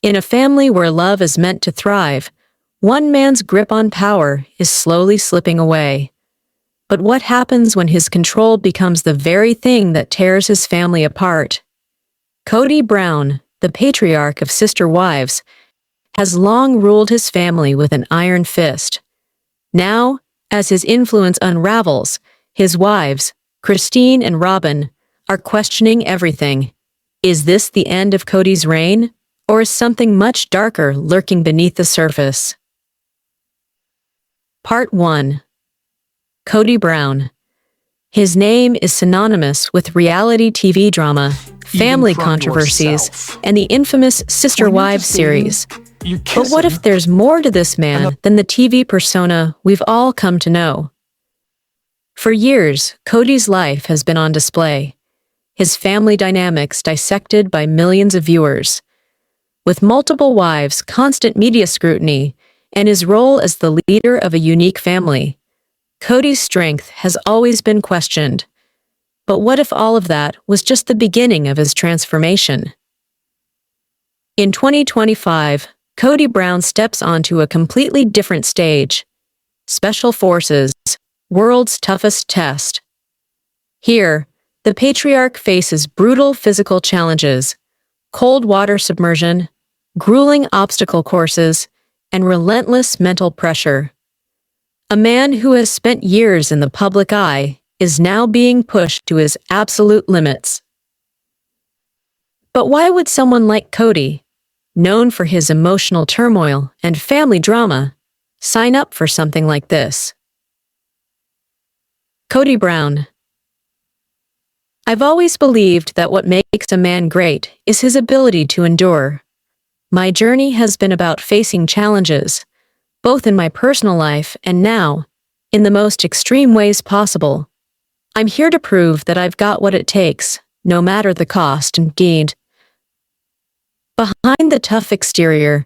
In a family where love is meant to thrive, one man's grip on power is slowly slipping away. But what happens when his control becomes the very thing that tears his family apart? Kody Brown, the patriarch of sister wives, has long ruled his family with an iron fist. Now, as his influence unravels, his wives, Kody and Robyn, are questioning everything. Is this the end of Kody's reign, or is something much darker lurking beneath the surface? Part 1. Kody Brown. His name is synonymous with reality TV drama, family controversies, and the infamous Sister Wives series. But what if there's more to this man than the TV persona we've all come to know? For years, Kody's life has been on display, his family dynamics dissected by millions of viewers. With multiple wives, constant media scrutiny, and his role as the leader of a unique family, Kody's strength has always been questioned. But what if all of that was just the beginning of his transformation? In 2025, Kody Brown steps onto a completely different stage. Special Forces, world's toughest test. Here, the patriarch faces brutal physical challenges, cold water submersion, grueling obstacle courses, and relentless mental pressure. A man who has spent years in the public eye is now being pushed to his absolute limits. But why would someone like Kody, known for his emotional turmoil and family drama, sign up for something like this? Kody Brown. I've always believed that what makes a man great is his ability to endure. My journey has been about facing challenges, both in my personal life and now, in the most extreme ways possible. I'm here to prove that I've got what it takes, no matter the cost indeed. Behind the tough exterior,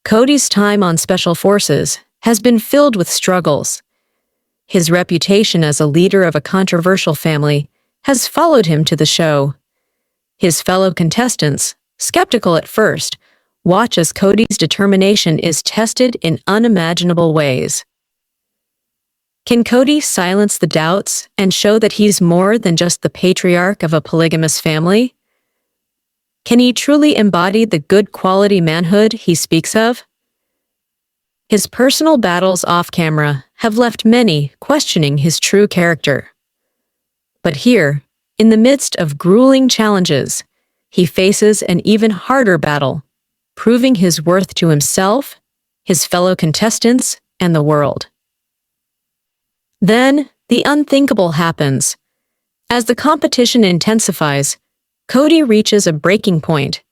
Kody's time on Special Forces has been filled with struggles. His reputation as a leader of a controversial family has followed him to the show. His fellow contestants, skeptical at first, watch as Kody's determination is tested in unimaginable ways. Can Kody silence the doubts and show that he's more than just the patriarch of a polygamous family? Can he truly embody the good quality manhood he speaks of? His personal battles off-camera have left many questioning his true character. But here, in the midst of grueling challenges, he faces an even harder battle, proving his worth to himself, his fellow contestants, and the world. Then, the unthinkable happens. As the competition intensifies, Kody reaches a breaking point.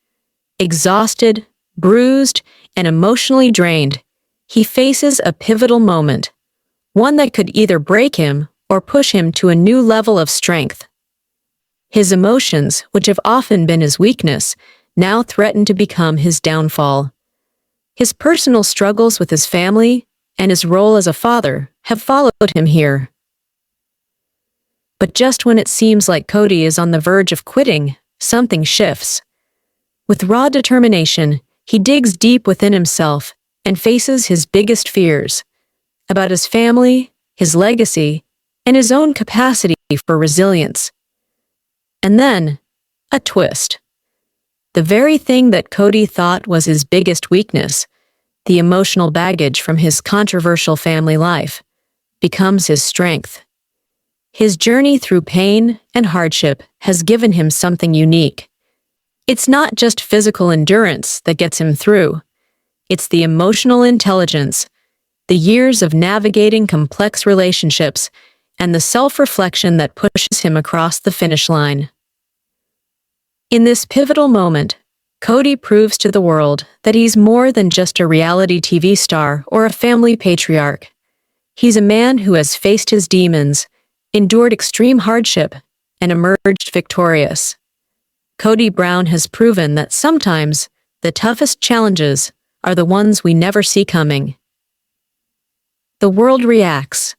Exhausted, bruised, and emotionally drained, he faces a pivotal moment, one that could either break him or push him to a new level of strength. His emotions, which have often been his weakness, now threaten to become his downfall. His personal struggles with his family and his role as a father have followed him here. But just when it seems like Kody is on the verge of quitting, something shifts. With raw determination, he digs deep within himself and faces his biggest fears about his family, his legacy, and his own capacity for resilience. And then, a twist. The very thing that Kody thought was his biggest weakness, the emotional baggage from his controversial family life, becomes his strength. His journey through pain and hardship has given him something unique. It's not just physical endurance that gets him through. It's the emotional intelligence, the years of navigating complex relationships, and the self-reflection that pushes him across the finish line. In this pivotal moment, Kody proves to the world that he's more than just a reality TV star or a family patriarch. He's a man who has faced his demons, endured extreme hardship, and emerged victorious. Kody Brown has proven that sometimes the toughest challenges are the ones we never see coming. The world reacts.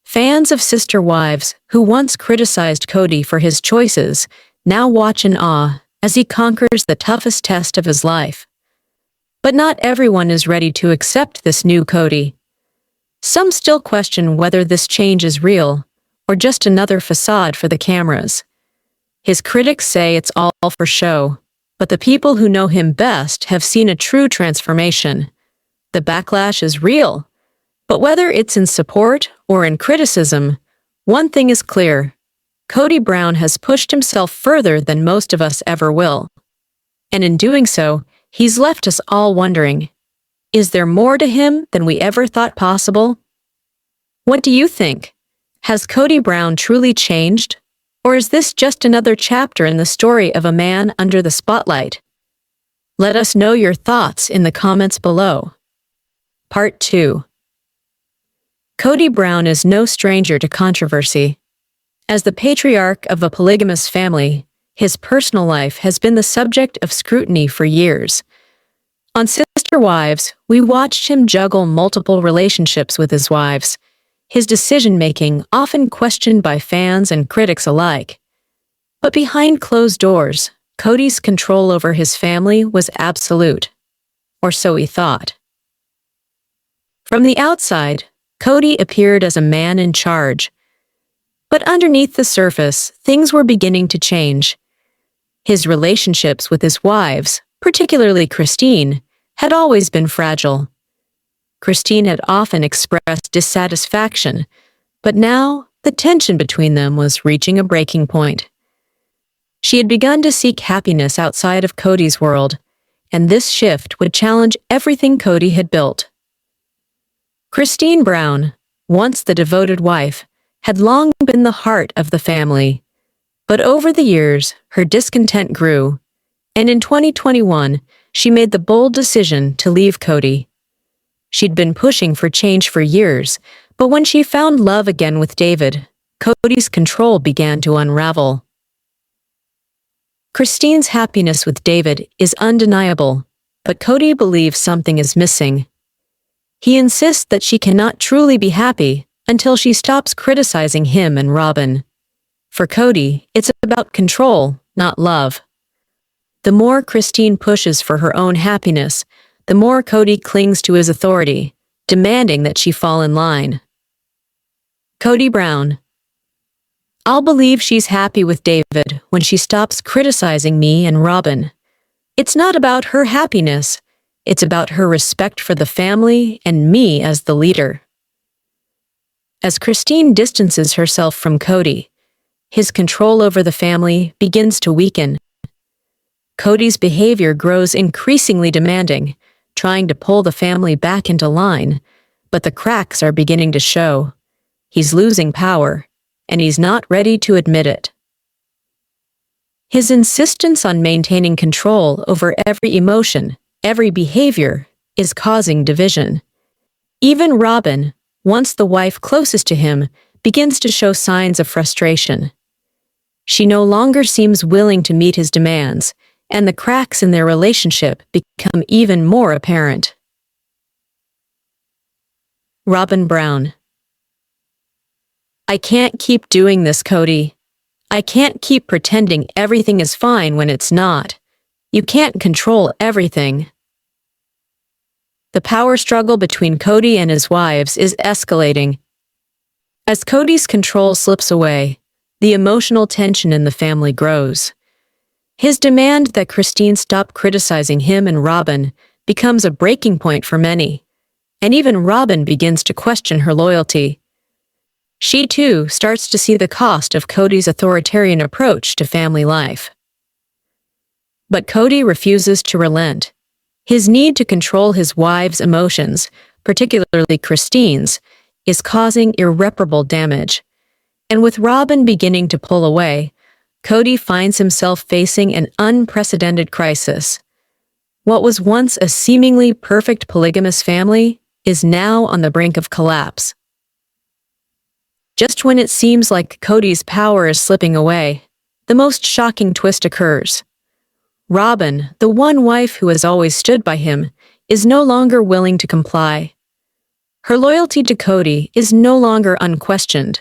Fans of Sister Wives, who once criticized Kody for his choices, now watch in awe as he conquers the toughest test of his life. But not everyone is ready to accept this new Kody. Some still question whether this change is real, or just another facade for the cameras. His critics say it's all for show, but the people who know him best have seen a true transformation. The backlash is real, but whether it's in support or in criticism, one thing is clear: Kody Brown has pushed himself further than most of us ever will. And in doing so, he's left us all wondering, is there more to him than we ever thought possible? What do you think? Has Kody Brown truly changed? Or is this just another chapter in the story of a man under the spotlight? Let us know your thoughts in the comments below. Part 2. Kody Brown is no stranger to controversy. As the patriarch of a polygamous family, his personal life has been the subject of scrutiny for years. On Sister Wives, we watched him juggle multiple relationships with his wives, his decision-making often questioned by fans and critics alike. But behind closed doors, Kody's control over his family was absolute. Or so he thought. From the outside, Kody appeared as a man in charge. But underneath the surface, things were beginning to change. His relationships with his wives, particularly Christine, had always been fragile. Christine had often expressed dissatisfaction, but now the tension between them was reaching a breaking point. She had begun to seek happiness outside of Kody's world, and this shift would challenge everything Kody had built. Christine Brown, once the devoted wife, had long been the heart of the family. But over the years, her discontent grew, and in 2021, she made the bold decision to leave Kody. She'd been pushing for change for years, but when she found love again with David, Kody's control began to unravel. Christine's happiness with David is undeniable, but Kody believes something is missing. He insists that she cannot truly be happy until she stops criticizing him and Robyn. For Kody, it's about control, not love. The more Christine pushes for her own happiness, the more Kody clings to his authority, demanding that she fall in line. Kody Brown. I'll believe she's happy with David when she stops criticizing me and Robyn. It's not about her happiness. It's about her respect for the family and me as the leader. As Christine distances herself from Kody, his control over the family begins to weaken. Kody's behavior grows increasingly demanding, trying to pull the family back into line, but the cracks are beginning to show. He's losing power, and he's not ready to admit it. His insistence on maintaining control over every emotion, every behavior, is causing division. Even Robyn, once the wife closest to him, begins to show signs of frustration. She no longer seems willing to meet his demands, and the cracks in their relationship become even more apparent. Robyn Brown. I can't keep doing this, Kody. I can't keep pretending everything is fine when it's not. You can't control everything. The power struggle between Kody and his wives is escalating. As Kody's control slips away, the emotional tension in the family grows. His demand that Christine stop criticizing him and Robyn becomes a breaking point for many, and even Robyn begins to question her loyalty. She too starts to see the cost of Kody's authoritarian approach to family life. But Kody refuses to relent. His need to control his wife's emotions, particularly Christine's, is causing irreparable damage. And with Robyn beginning to pull away, Kody finds himself facing an unprecedented crisis. What was once a seemingly perfect polygamous family is now on the brink of collapse. Just when it seems like Kody's power is slipping away, the most shocking twist occurs. Robyn, the one wife who has always stood by him, is no longer willing to comply. Her loyalty to Kody is no longer unquestioned.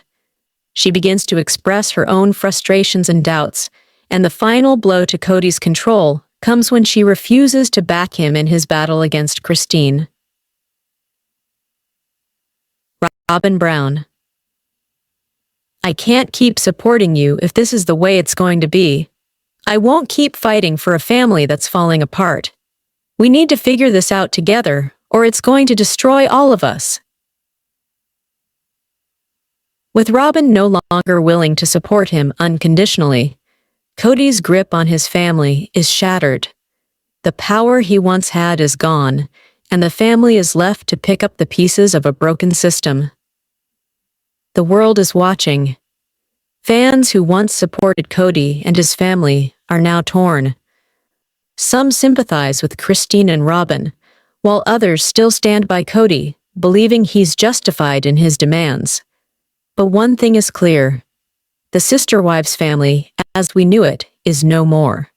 She begins to express her own frustrations and doubts, and the final blow to Kody's control comes when she refuses to back him in his battle against Christine. Robyn Brown. I can't keep supporting you if this is the way it's going to be. I won't keep fighting for a family that's falling apart. We need to figure this out together, or it's going to destroy all of us. With Robyn no longer willing to support him unconditionally, Kody's grip on his family is shattered. The power he once had is gone, and the family is left to pick up the pieces of a broken system. The world is watching. Fans who once supported Kody and his family are now torn. Some sympathize with Christine and Robyn, while others still stand by Kody, believing he's justified in his demands. But one thing is clear. The sister wives family, as we knew it, is no more.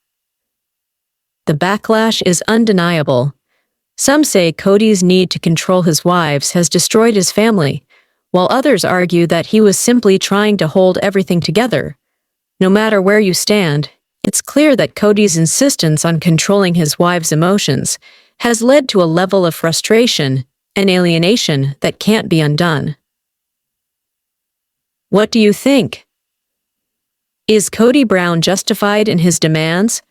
The backlash is undeniable. Some say Kody's need to control his wives has destroyed his family, while others argue that he was simply trying to hold everything together. No matter where you stand, it's clear that Kody's insistence on controlling his wife's emotions has led to a level of frustration and alienation that can't be undone. What do you think? Is Kody Brown justified in his demands,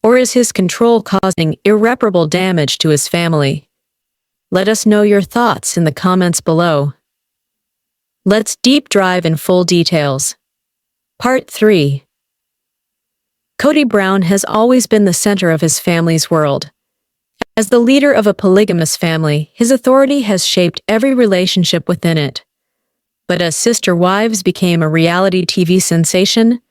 or is his control causing irreparable damage to his family? Let us know your thoughts in the comments below. Let's deep dive in full details. Part 3. Kody Brown has always been the center of his family's world. As the leader of a polygamous family, his authority has shaped every relationship within it. But as Sister Wives became a reality TV sensation,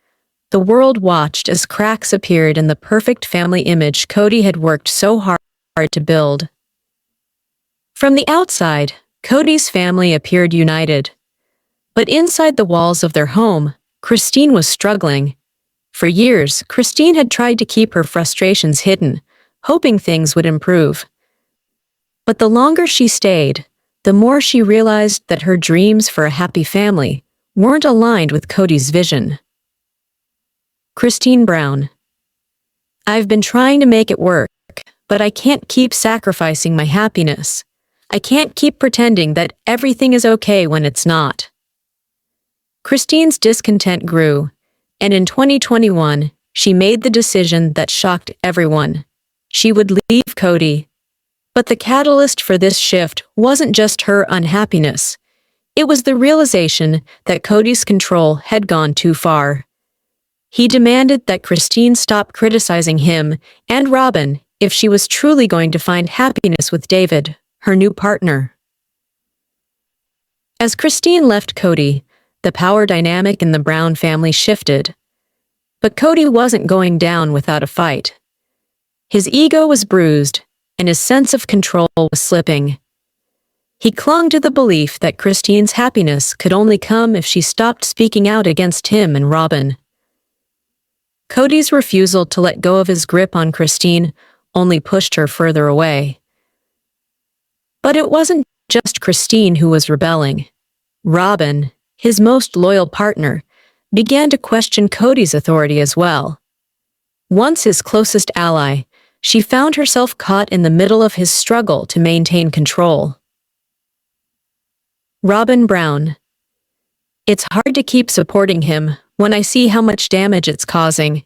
the world watched as cracks appeared in the perfect family image Kody had worked so hard to build. From the outside, Kody's family appeared united. But inside the walls of their home, Christine was struggling. For years, Christine had tried to keep her frustrations hidden, hoping things would improve. But the longer she stayed, the more she realized that her dreams for a happy family weren't aligned with Kody's vision. Christine Brown. I've been trying to make it work, but I can't keep sacrificing my happiness. I can't keep pretending that everything is okay when it's not. Christine's discontent grew, and in 2021, she made the decision that shocked everyone. She would leave Kody. But the catalyst for this shift wasn't just her unhappiness. It was the realization that Kody's control had gone too far. He demanded that Christine stop criticizing him and Robyn if she was truly going to find happiness with David, her new partner. As Christine left Kody, the power dynamic in the Brown family shifted. But Kody wasn't going down without a fight. His ego was bruised, and his sense of control was slipping. He clung to the belief that Christine's happiness could only come if she stopped speaking out against him and Robyn. Kody's refusal to let go of his grip on Christine only pushed her further away. But it wasn't just Christine who was rebelling. Robyn, his most loyal partner, began to question Kody's authority as well. Once his closest ally, she found herself caught in the middle of his struggle to maintain control. Robyn Brown. It's hard to keep supporting him when I see how much damage it's causing.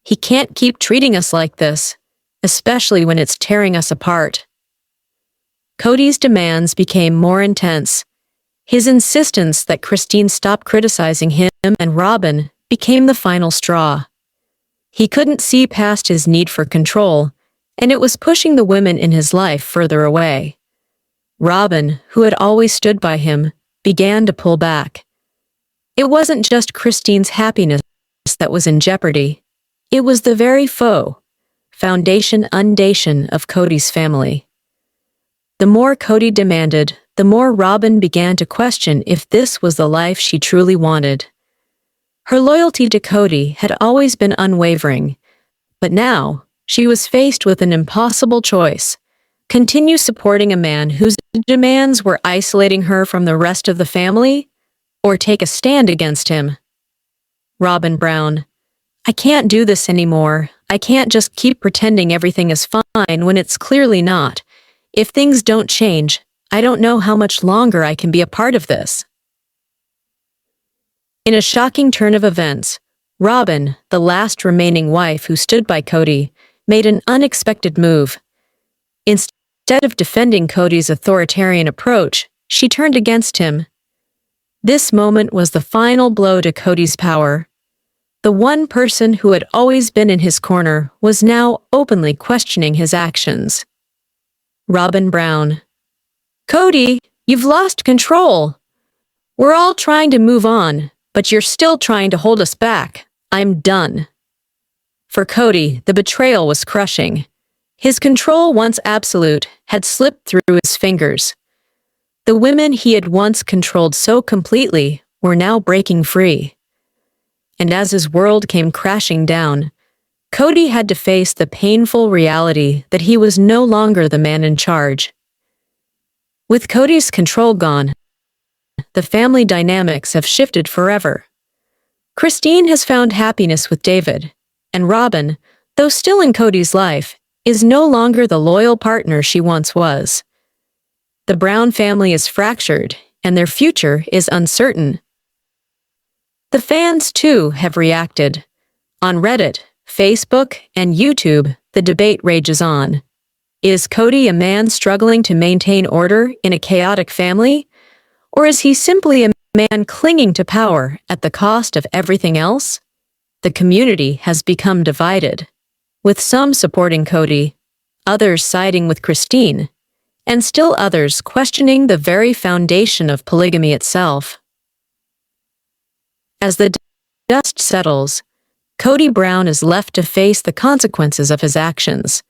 He can't keep treating us like this, especially when it's tearing us apart. Kody's demands became more intense. His insistence that Christine stop criticizing him and Robyn became the final straw. He couldn't see past his need for control, and it was pushing the women in his life further away. Robyn, who had always stood by him, began to pull back. It wasn't just Christine's happiness that was in jeopardy. It was the very foundation of Kody's family. The more Kody demanded, the more Robyn began to question if this was the life she truly wanted. Her loyalty to Kody had always been unwavering, but now she was faced with an impossible choice: continue supporting a man whose demands were isolating her from the rest of the family, or take a stand against him. Robyn Brown. I can't do this anymore. I can't just keep pretending everything is fine when it's clearly not. If things don't change, I don't know how much longer I can be a part of this." In a shocking turn of events, Robyn, the last remaining wife who stood by Kody, made an unexpected move. Instead of defending Kody's authoritarian approach, she turned against him. This moment was the final blow to Kody's power. The one person who had always been in his corner was now openly questioning his actions. Robyn Brown. "Kody, you've lost control. We're all trying to move on, but you're still trying to hold us back. I'm done." For Kody, the betrayal was crushing. His control, once absolute, had slipped through his fingers. The women he had once controlled so completely were now breaking free. And as his world came crashing down, Kody had to face the painful reality that he was no longer the man in charge. With Kody's control gone, the family dynamics have shifted forever. Christine has found happiness with David, and Robyn, though still in Kody's life, is no longer the loyal partner she once was. The Brown family is fractured, and their future is uncertain. The fans, too, have reacted. On Reddit, Facebook, and YouTube, the debate rages on. Is Kody a man struggling to maintain order in a chaotic family? Or is he simply a man clinging to power at the cost of everything else? The community has become divided, with some supporting Kody, others siding with Christine, and still others questioning the very foundation of polygamy itself. As the dust settles, Kody Brown is left to face the consequences of his actions.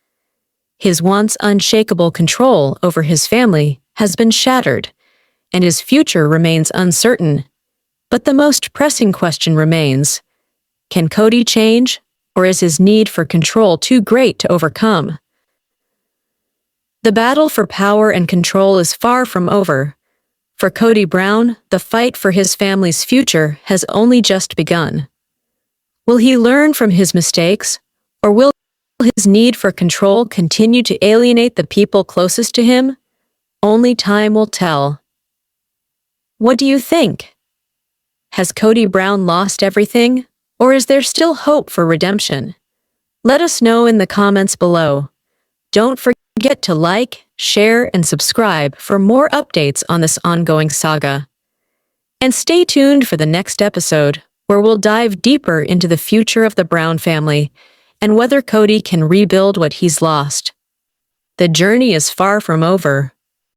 His once unshakable control over his family has been shattered, and his future remains uncertain. But the most pressing question remains: can Kody change, or is his need for control too great to overcome? The battle for power and control is far from over. For Kody Brown, the fight for his family's future has only just begun. Will he learn from his mistakes, or will his need for control continue to alienate the people closest to him? Only time will tell. What do you think? Has Kody Brown lost everything, or is there still hope for redemption? Let us know in the comments below. Don't forget to like, share, and subscribe for more updates on this ongoing saga. And stay tuned for the next episode, where we'll dive deeper into the future of the Brown family and whether Kody can rebuild what he's lost. The journey is far from over,